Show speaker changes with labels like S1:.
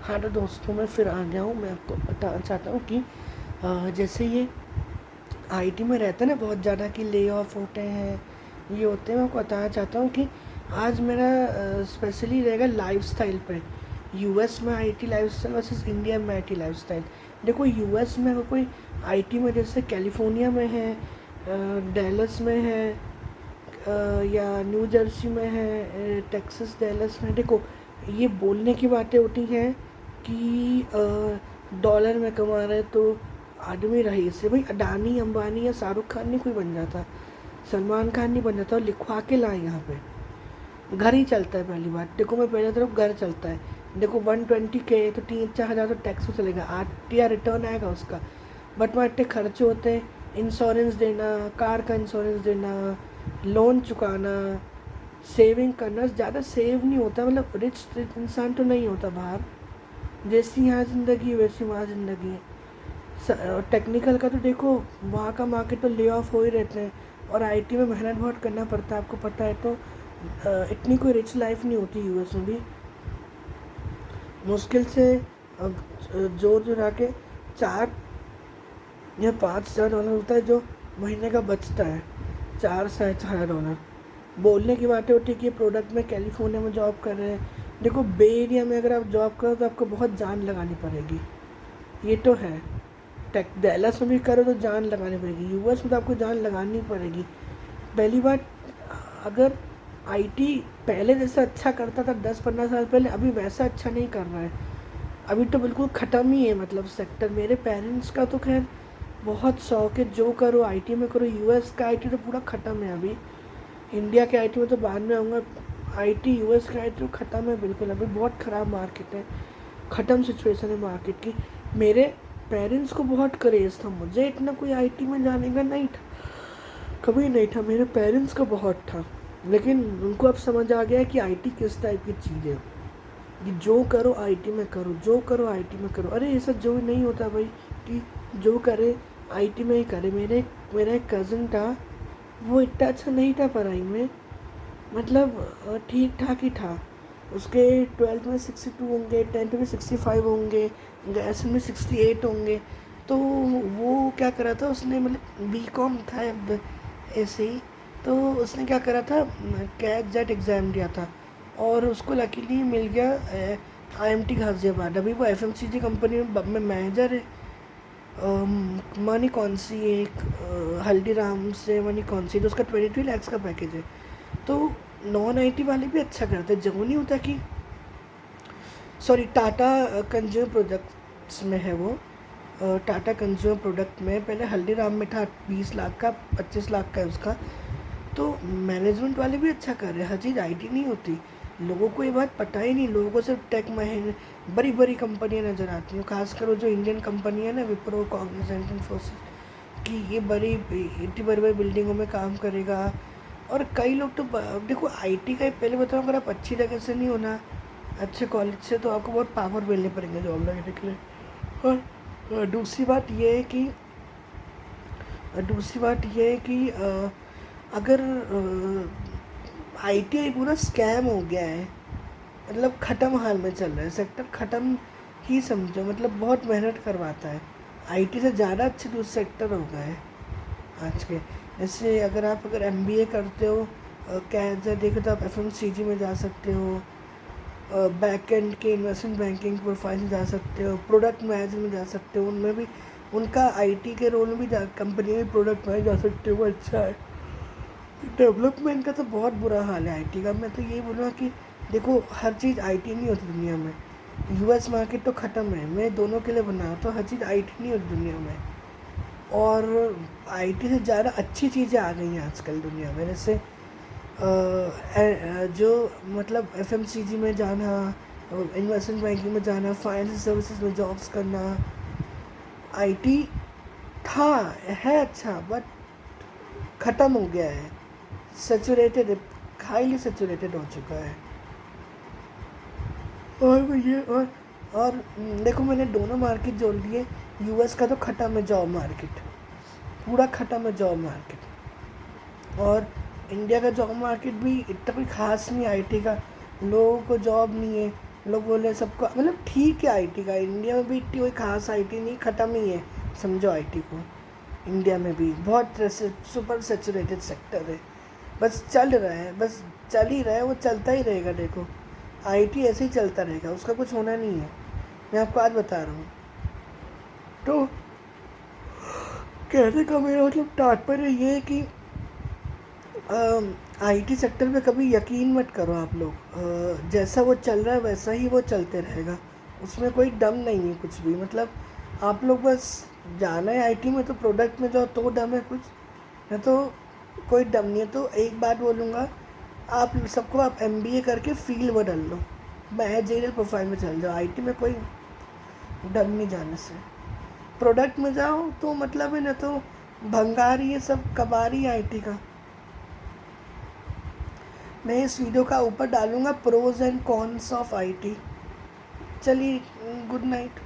S1: हाँ तो दोस्तों, मैं फिर आ गया हूँ। मैं आपको बताना चाहता हूँ कि जैसे ये आईटी में रहता है ना बहुत ज़्यादा कि ले ऑफ होते हैं, ये होते हैं। मैं आपको बताना चाहता हूँ कि आज मेरा स्पेशली रहेगा लाइफस्टाइल पे। यूएस में आईटी लाइफस्टाइल वर्सेस इंडिया में आईटी लाइफस्टाइल। देखो, यूएस में अगर कोई आईटी में जैसे कैलिफोर्निया में है, डैलस में है, या न्यू जर्सी में है, टेक्सास डैलस में, देखो ये बोलने की बातें होती हैं कि डॉलर में कमा रहे तो आदमी रईस है। भाई अडानी अंबानी या शाहरुख खान नहीं कोई बन जाता, सलमान खान नहीं बन जाता और लिखवा के लाए यहाँ पे। घर ही चलता है। पहली बात देखो, मैं पहले तरफ घर चलता है। देखो 120K तो 3-4 हज़ार तो टैक्स में चलेगा, आठ या रिटर्न आएगा उसका। बट वहाँ इतने खर्चे होते हैं, इंश्योरेंस देना, कार का इंश्योरेंस देना, लोन चुकाना, सेविंग करना। ज़्यादा सेव नहीं होता, मतलब रिच इंसान तो नहीं होता बाहर। जैसी यहाँ ज़िंदगी वैसी वहाँ ज़िंदगी है। टेक्निकल का तो देखो, वहाँ का मार्केट तो ले ऑफ हो ही रहते हैं, और आईटी में मेहनत बहुत करना पड़ता है, आपको पता है। तो इतनी कोई रिच लाइफ नहीं होती यूएस में भी। मुश्किल से अब जोर जुड़ा के 4 या 5 हज़ार डॉलर होता है जो महीने का बचता है। 4 से 4 हज़ार डॉलर। बोलने की बातें होती है कि प्रोडक्ट में कैलिफोर्निया में जॉब कर रहे हैं। देखो, बे एरिया में अगर आप जॉब करो तो आपको बहुत जान लगानी पड़ेगी, ये तो है। टेक डैलस में भी करो तो जान लगानी पड़ेगी, यूएस में तो आपको जान लगानी पड़ेगी। पहली बात, अगर आईटी पहले जैसा अच्छा करता था 10-15 साल पहले, अभी वैसा अच्छा नहीं कर रहा है। अभी तो बिल्कुल ख़त्म ही है, मतलब सेक्टर। मेरे पेरेंट्स का तो खैर बहुत शौक है, जो करो आईटी में करो। यूएस का आईटी तो पूरा ख़त्म है अभी। इंडिया के आईटी में तो बाद में आऊँगा। आईटी यूएस का आईटी तो ख़त्म है बिल्कुल, अभी बहुत ख़राब मार्केट है, ख़त्म सिचुएशन है मार्केट की। मेरे पेरेंट्स को बहुत क्रेज़ था, मुझे इतना कोई आईटी में जाने का नहीं था, कभी नहीं था। मेरे पेरेंट्स को बहुत था, लेकिन उनको अब समझ आ गया है कि आईटी किस टाइप की चीज़ है। कि जो करो आईटी में करो, जो करो आईटी में करो। अरे ऐसा जो नहीं होता भाई कि जो करे आईटी में ही करे। मेरा एक कज़न था, वो इतना अच्छा नहीं था पढ़ाई में, मतलब ठीक ठाक ही था। उसके 12th में 62 होंगे, 10th में 65 होंगे, ग्रेजुएशन में 68 होंगे। तो वो क्या करा था उसने, मतलब बीकॉम था अब ऐसे ही। तो उसने क्या करा था, कैट जेट एग्ज़ाम दिया था और उसको लकीली मिल गया आईएमटी गाज़ियाबाद। अभी वो एफएमसीजी कंपनी में मैनेजर है। मनी कौन सी एक हल्दीराम से मनी कौन सी, तो उसका 23 लाख का पैकेज है। तो नॉन आईटी वाले भी अच्छा करते हैं। जो नहीं होता कि सॉरी, टाटा कंज्यूमर प्रोडक्ट्स में है वो। टाटा कंज्यूमर प्रोडक्ट में पहले हल्दीराम में था, 20 लाख का, 25 लाख का है उसका। तो मैनेजमेंट वाले भी अच्छा कर रहे हैं। हर चीज़ आईटी नहीं होती। लोगों को ये बात पता ही नहीं। लोगों को सिर्फ टेक में बड़ी बड़ी कंपनियां नज़र आती हैं, खासकर वो जो इंडियन कंपनी है ना, विप्रो, कॉग्निजेंट, इन्फोसिस, कि ये बड़ी इतनी बड़ी बड़ी बिल्डिंगों में काम करेगा। और कई लोग तो देखो, आईटी का पहले बताऊँ, अगर आप अच्छी जगह से नहीं होना, अच्छे कॉलेज से, तो आपको बहुत पावर मिलने पड़ेंगे जॉब लगने के लिए। और दूसरी बात ये है कि अगर आईटीआई पूरा स्कैम हो गया है, मतलब ख़त्म हाल में चल रहा है सेक्टर, ख़त्म ही समझो। मतलब बहुत मेहनत करवाता है, आईटी से ज़्यादा अच्छे दूसरे सेक्टर हो गए हैं आज के। जैसे अगर एमबीए करते हो, क्या देखो तो आप एफएमसीजी में जा सकते हो, बैक एंड के इन्वेस्टमेंट बैंकिंग प्रोफाइल में जा सकते हो, प्रोडक्ट मैनेजर में जा सकते हो। उनमें भी उनका आईटी के रोल में भी कंपनी में प्रोडक्ट मैनेजर जा सकते हो, वो अच्छा है। डेवलपमेंट का तो बहुत बुरा हाल है आईटी का। मैं तो यही बोलूँगा कि देखो, हर चीज़ आईटी नहीं होती दुनिया में। यूएस मार्केट तो ख़त्म है, मैं दोनों के लिए बना, तो हर चीज़ आईटी नहीं होती दुनिया में। और आईटी से ज़्यादा अच्छी चीज़ें आ गई हैं आजकल दुनिया में। जैसे जो मतलब एफएमसीजी में जाना, इन्वेस्टमेंट बैंकिंग में जाना, फाइनेंशियल सर्विसेज में जॉब्स करना। आईटी था, है अच्छा, बट ख़त्म हो गया है, सेचुरेटेड, हाईली सेचुरेटेड हो चुका है। और देखो, मैंने दोनों मार्केट जोड़ दिए। यूएस का तो ख़त्म है जॉब मार्केट, पूरा ख़त्म है जॉब मार्केट। और इंडिया का जॉब मार्केट भी इतना कोई ख़ास नहीं आईटी का। लोगों को जॉब नहीं है, लोग बोले सबको मतलब ठीक है आईटी का, इंडिया में भी इतनी कोई खास आईटी नहीं, ख़त्म ही है समझो आईटी को। इंडिया में भी बहुत सुपर सेचुरेटेड सेक्टर है, बस चल रहा है, बस चल ही रहा है, वो चलता ही रहेगा। देखो आईटी ऐसे ही चलता रहेगा, उसका कुछ होना नहीं है, मैं आपको आज बता रहा हूँ। तो कहने का मेरा मतलब तात्पर्य ये है कि आईटी सेक्टर में कभी यकीन मत करो आप लोग। जैसा वो चल रहा है वैसा ही वो चलते रहेगा, उसमें कोई दम नहीं है कुछ भी। मतलब आप लोग बस जाना है आईटी में तो प्रोडक्ट में जाओ तो दम है कुछ, नहीं तो कोई दम नहीं है। तो एक बात बोलूँगा आप सबको, आप एमबीए करके फील्ड बदल लो, मैनेजरियल प्रोफाइल में चल जाओ, आईटी में कोई डर नहीं जाने से। प्रोडक्ट में जाओ तो मतलब है ना, तो भंगार ये सब कबाड़ी आईटी का। मैं इस वीडियो का ऊपर डालूंगा pros and cons of IT. चलिए, गुड नाइट।